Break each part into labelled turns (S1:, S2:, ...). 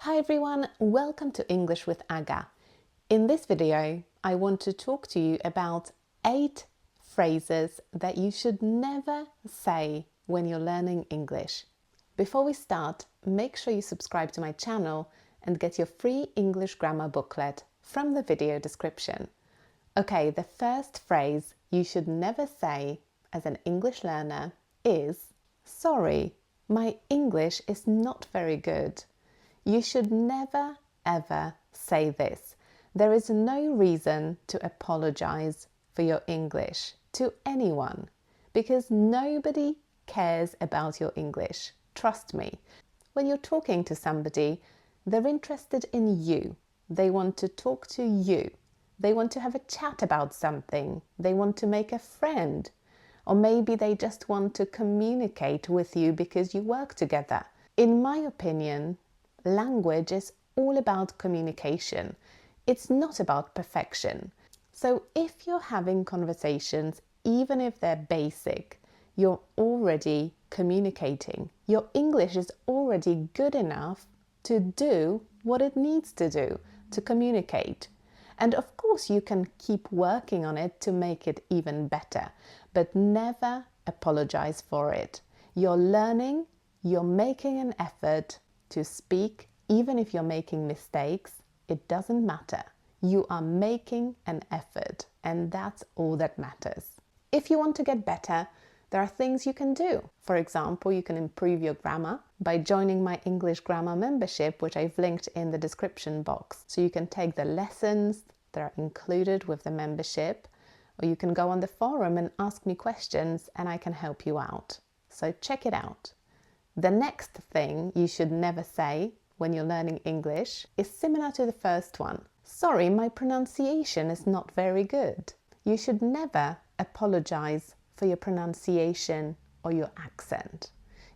S1: Hi everyone, welcome to English with Aga. In this video, I want to talk to you about 8 phrases that you should never say when you're learning English. Before we start, make sure you subscribe to my channel and get your free English grammar booklet from the video description. Okay, the first phrase you should never say as an English learner is, "Sorry, my English is not very good." You should never ever say this. There is no reason to apologize for your English to anyone because nobody cares about your English. Trust me. When you're talking to somebody, they're interested in you. They want to talk to you. They want to have a chat about something. They want to make a friend. Or maybe they just want to communicate with you because you work together. In my opinion, language is all about communication. It's not about perfection. So if you're having conversations, even if they're basic, you're already communicating. Your English is already good enough to do what it needs to do, to communicate. And of course, you can keep working on it to make it even better, but never apologize for it. You're learning, you're making an effort to speak, even if you're making mistakes, it doesn't matter. You are making an effort, and that's all that matters. If you want to get better, there are things you can do. For example, you can improve your grammar by joining my English grammar membership, which I've linked in the description box. So you can take the lessons that are included with the membership, or you can go on the forum and ask me questions and I can help you out. So check it out. The next thing you should never say when you're learning English is similar to the first one. "Sorry, my pronunciation is not very good." You should never apologize for your pronunciation or your accent.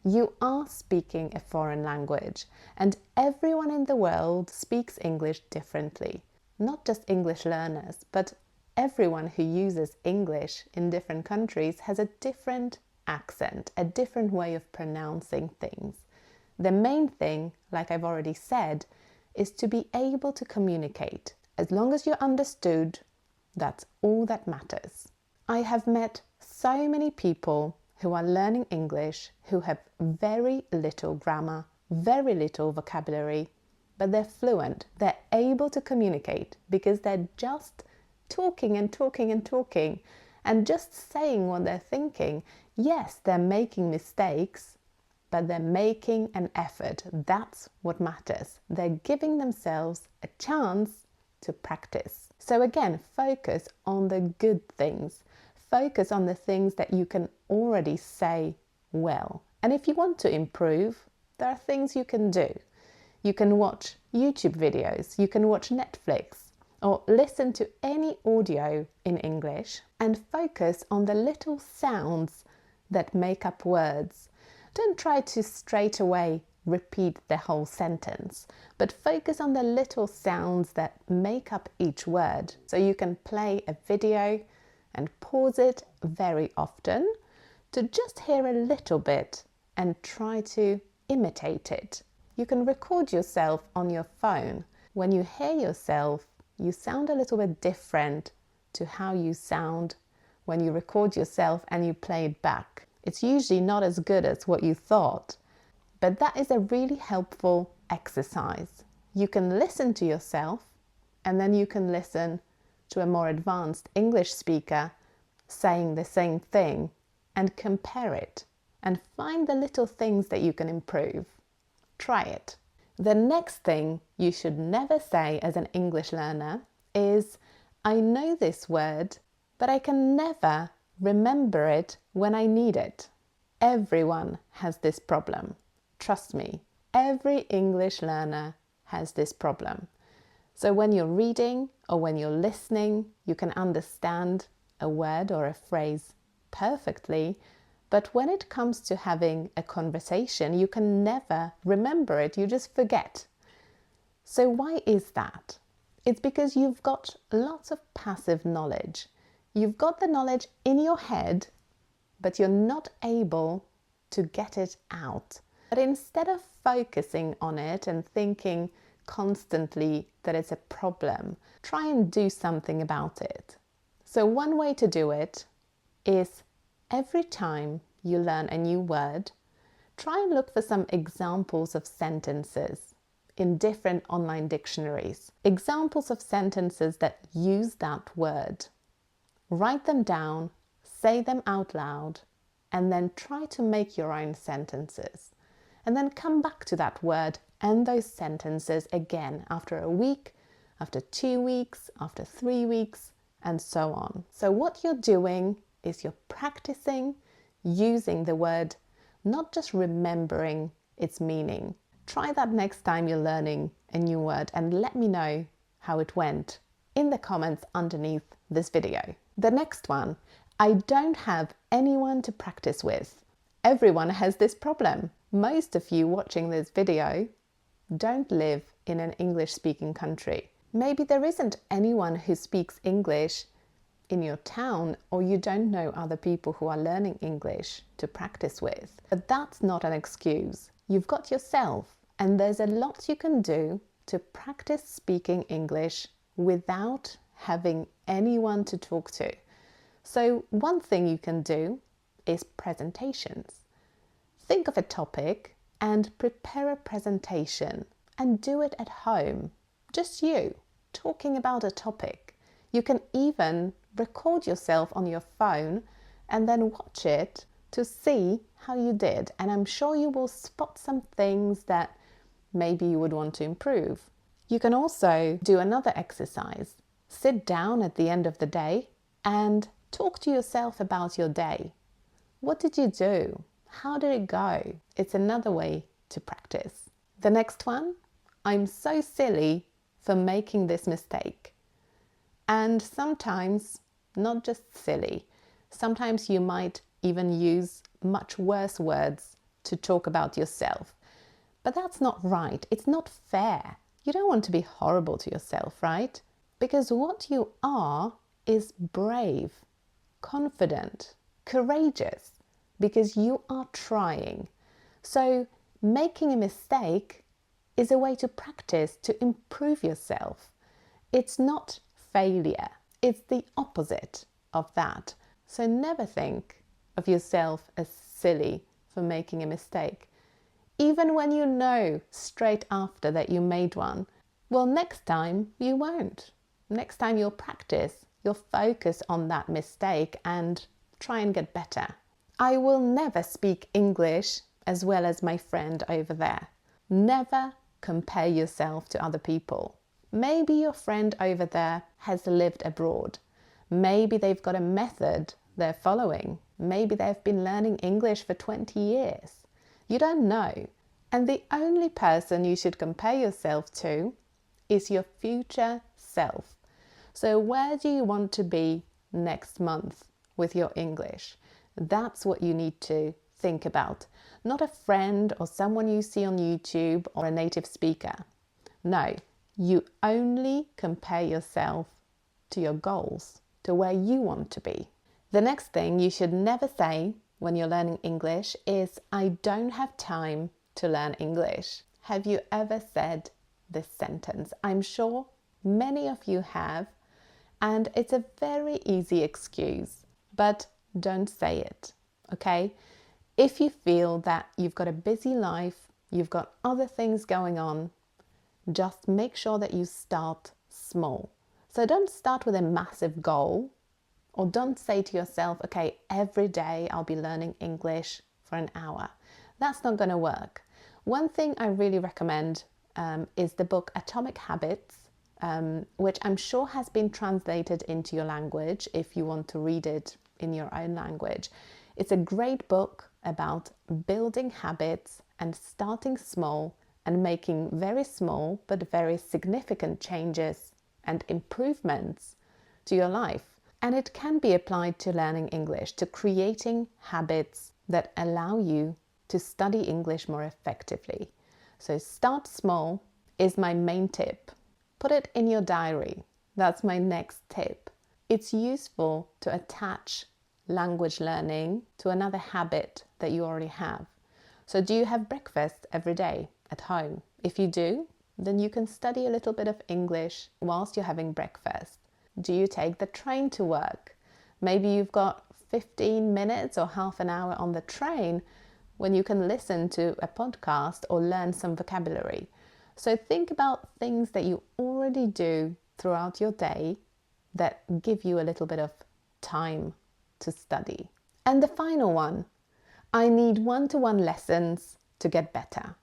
S1: You are speaking a foreign language, and everyone in the world speaks English differently. Not just English learners, but everyone who uses English in different countries has a different accent, a different way of pronouncing things. The main thing, like I've already said, is to be able to communicate. As long as you're understood, that's all that matters. I have met so many people who are learning English who have very little grammar, very little vocabulary, but they're fluent. They're able to communicate because they're just talking and talking and talking and just saying what they're thinking. Yes, they're making mistakes, but they're making an effort. That's what matters. They're giving themselves a chance to practice. So again, focus on the good things. Focus on the things that you can already say well. And if you want to improve, there are things you can do. You can watch YouTube videos, you can watch Netflix, or listen to any audio in English and focus on the little sounds that make up words. Don't try to straight away repeat the whole sentence, but focus on the little sounds that make up each word. So you can play a video and pause it very often to just hear a little bit and try to imitate it. You can record yourself on your phone. When you hear yourself, you sound a little bit different to how you sound when you record yourself and you play it back. It's usually not as good as what you thought, but that is a really helpful exercise. You can listen to yourself and then you can listen to a more advanced English speaker saying the same thing and compare it and find the little things that you can improve. Try it. The next thing you should never say as an English learner is, "I know this word, but I can never remember it when I need it." Everyone has this problem. Trust me, every English learner has this problem. So when you're reading or when you're listening, you can understand a word or a phrase perfectly, but when it comes to having a conversation, you can never remember it, you just forget. So why is that? It's because you've got lots of passive knowledge. You've got the knowledge in your head, but you're not able to get it out. But instead of focusing on it and thinking constantly that it's a problem. Try and do something about it. So one way to do it is every time you learn a new word, try and look for some examples of sentences in different online dictionaries. Examples of sentences that use that word. Write them down, say them out loud, and then try to make your own sentences. And then come back to that word and those sentences again after a week, after 2 weeks, after 3 weeks, and so on. So what you're doing is you're practicing using the word, not just remembering its meaning. Try that next time you're learning a new word and let me know how it went in the comments underneath this video. The next one, I don't have anyone to practice with. Everyone has this problem. Most of you watching this video don't live in an English-speaking country. Maybe there isn't anyone who speaks English in your town, or you don't know other people who are learning English to practice with. But that's not an excuse. You've got yourself, and there's a lot you can do to practice speaking English without having anyone to talk to. So one thing you can do is presentations. Think of a topic and prepare a presentation and do it at home. Just you, talking about a topic. You can even record yourself on your phone and then watch it to see how you did. And I'm sure you will spot some things that maybe you would want to improve. You can also do another exercise. Sit down at the end of the day and talk to yourself about your day. What did you do? How did it go? It's another way to practice. The next one, I'm so silly for making this mistake. And sometimes, not just silly, sometimes you might even use much worse words to talk about yourself. But that's not right. It's not fair. You don't want to be horrible to yourself, right? Because what you are is brave, confident, courageous, because you are trying. So making a mistake is a way to practice, to improve yourself. It's not failure. It's the opposite of that. So never think of yourself as silly for making a mistake. Even when you know straight after that you made one, well, next time you won't. Next time you'll practice, you'll focus on that mistake and try and get better. I will never speak English as well as my friend over there. Never compare yourself to other people. Maybe your friend over there has lived abroad. Maybe they've got a method they're following. Maybe they've been learning English for 20 years. You don't know. And the only person you should compare yourself to is your future self. So where do you want to be next month with your English? That's what you need to think about. Not a friend or someone you see on YouTube or a native speaker. No, you only compare yourself to your goals, to where you want to be. The next thing you should never say when you're learning English is, I don't have time to learn English. Have you ever said this sentence? I'm sure many of you have, and it's a very easy excuse, but don't say it, okay? If you feel that you've got a busy life, you've got other things going on, just make sure that you start small. So don't start with a massive goal, or don't say to yourself, okay, every day I'll be learning English for an hour. That's not going to work. One thing I really recommend is the book Atomic Habits, which I'm sure has been translated into your language if you want to read it in your own language. It's a great book about building habits and starting small and making very small but very significant changes and improvements to your life. And it can be applied to learning English, to creating habits that allow you to study English more effectively. So start small is my main tip. Put it in your diary. That's my next tip. It's useful to attach language learning to another habit that you already have. So do you have breakfast every day? at home? If you do, then you can study a little bit of English whilst you're having breakfast. Do you take the train to work? Maybe you've got 15 minutes or half an hour on the train when you can listen to a podcast or learn some vocabulary. So think about things that you already do throughout your day that give you a little bit of time to study. And the final one, I need one-to-one lessons to get better.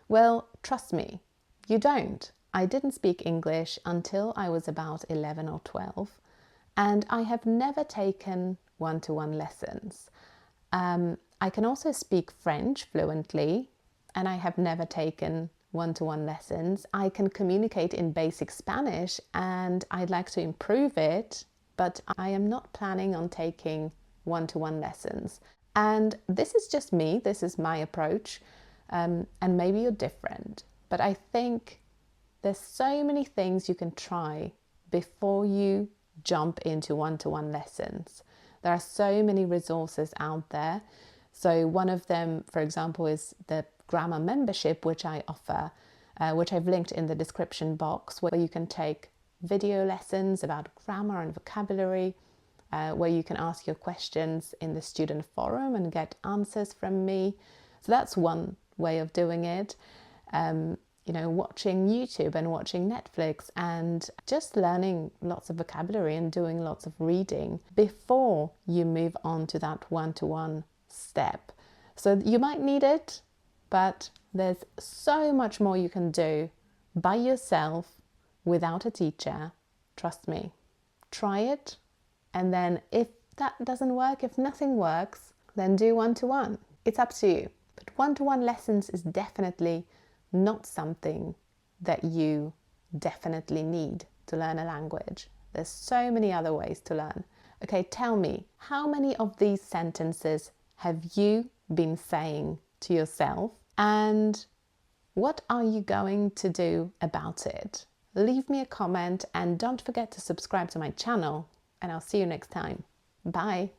S1: Well, trust me, you don't. I didn't speak English until I was about 11 or 12, and I have never taken one-to-one lessons. I can also speak French fluently, and I have never taken one-to-one lessons. I can communicate in basic Spanish, and I'd like to improve it, but I am not planning on taking one-to-one lessons. And this is just me, this is my approach, and maybe you're different. But I think there's so many things you can try before you jump into one-to-one lessons. There are so many resources out there. So one of them, for example, is the grammar membership, which I offer, which I've linked in the description box, where you can take video lessons about grammar and vocabulary, where you can ask your questions in the student forum and get answers from me. So that's one way of doing it. Watching YouTube and watching Netflix and just learning lots of vocabulary and doing lots of reading before you move on to that one-to-one step. So you might need it, but there's so much more you can do by yourself without a teacher. Trust me. Try it. And then if that doesn't work, if nothing works, then do one-to-one. It's up to you. But one-to-one lessons is definitely not something that you definitely need to learn a language. There's so many other ways to learn. Okay, tell me, how many of these sentences have you been saying to yourself? And what are you going to do about it? Leave me a comment and don't forget to subscribe to my channel, and I'll see you next time. Bye.